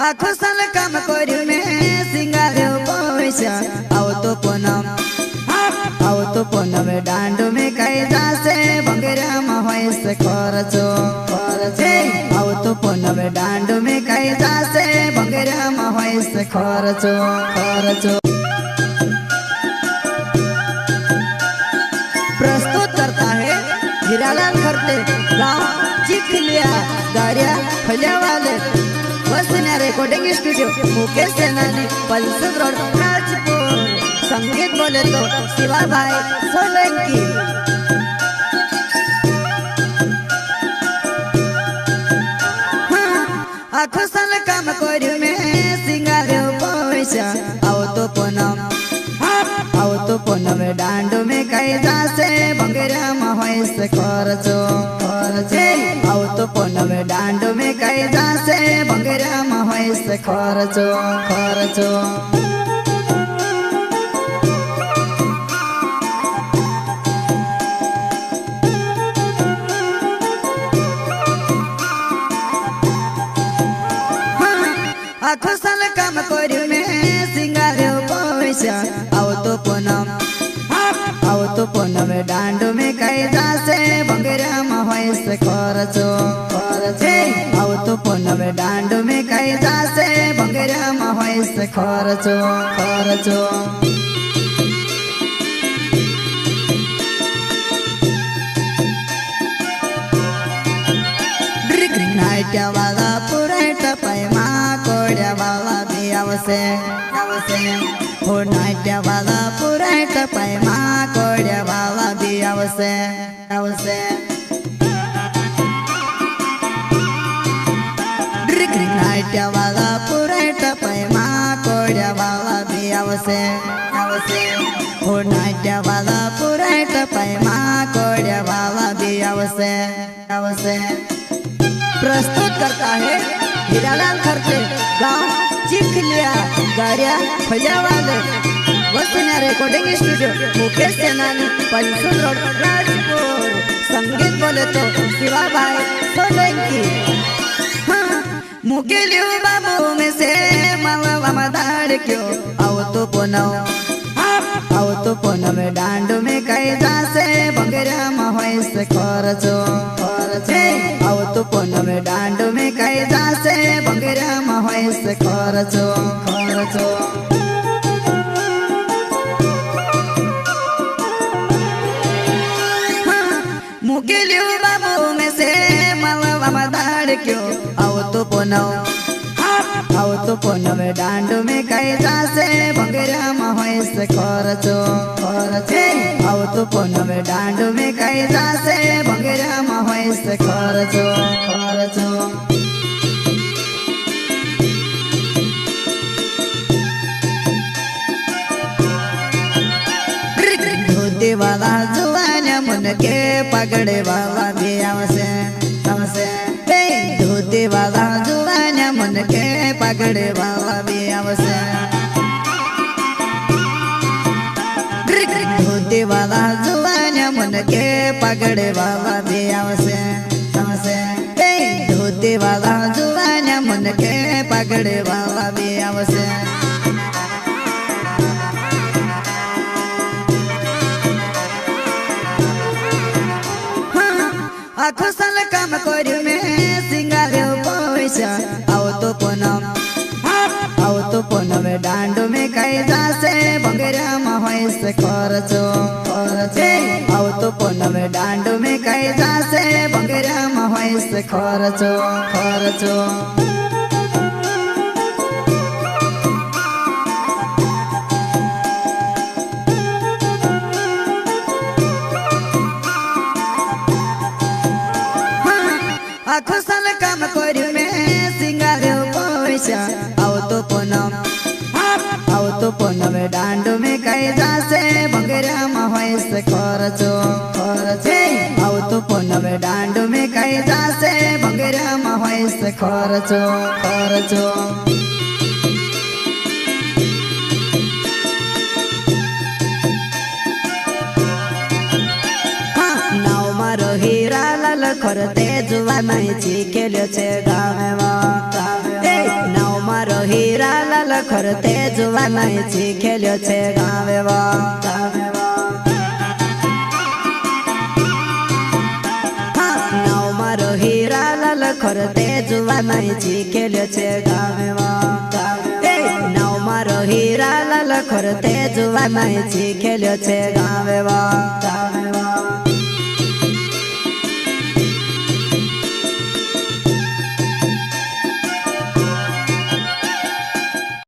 आखो साल काम करू में सिंगार पैसा आओ तो पूनम डांडो में कई जासे भंगेरा में से खर्चो आओ तो पूनम डांडो में कई जासे भंगेरा में से खर्चो प्रस्तुत करता है हीरालाल खरते गाँव चिखलिया गाड़िया फलिया वाले वसना रिकॉर्डिंग स्टूडियो मुकेश सेनानी पल्सद रोड राजपुर। संगीत बोले तो शिवा भाई सोलंकी। आखो साल काम करू में सिंगार पैसा आओ तो पूनम डांडो में कई जासे भंगेरा में से खर्चो आओ तो पूनम डांडो में कई जासे भंगेरा में से खर्चो आखो साल काम करू में सिंगार पैसा आओ तो पूनम डांडो में कई जासे भंगेरा में से खर्चो आओ तो पूनम डांडो में कई जासे भंगेरा में से खर्चो नाट्या वाला पुराट पैमा कोड्या वाला भी आवसे हो नाट्या वाला पुराट पैमा कोड्या वाला भी आवसे नाट्या वाला पुराट पैमा कोड्या वाला भी आवसे हो नाट्या वाला पुराट पैमा कोड्या वाला भी आवसे प्रस्तुत करता है हीरालाल खरते गाँव चिखलिया गाड़िया फलिया वाले वसना रिकॉर्डिंग स्टूडियो मुकेश सेनानी पल्सद रोड राजपुर। संगीत बोले तो शिवा भाई सोलंकी। मुकेलियो बाबू में से मालवा मदार क्यों आओ तो पूनम डांडो में कई जासे भंगेरा में से खर्चो आओ तो पूनम डांडो में कई जासे भंगेरा में से खर्चो मुकेलियो बाबू में से मालवा मदार क्यों आओ तो पूनम डांडो में कई जासे भंगेरा में से खर्चो आओ तो पूनम डांडो में कई जासे भंगेरा में से खर्चो धोती वाला जुआना मुन के पगड़े वाला भी आवसे धोती वाला जुआना मुन के पगड़े वाला भी आवसे धोती वाला जुआना मुन के पगड़े वाला भी आवसे धोती वाला जुआना मुन के पगड़े वाला भी आवसे आखो साल काम करू में सिंगार पैसा आओ तो पूनम डांडो में कई जासे भंगेरा में से खर्चो आओ तो पूनम डांडो में कई जासे भंगेरा में से खर्चो आखो साल काम करू में सिंगार पैसा आओ तो पूनम डांडो में कई जासे भंगेरा में से खर्चो आओ तो पूनम डांडो में कई जासे भंगेरा में से खर्चो खरते जुवा नहीं चिकेल्यो छे गावे नाव લખર તે જુવાનાઈ શીખેલ્યો છે ગાવે વા નવ મારો હીરા લખર તે જુવાનાઈ શીખેલ્યો છે ગાવે વા નવ મારો હીરા લખર તે જુવાનાઈ શીખેલ્યો છે ગાવે વા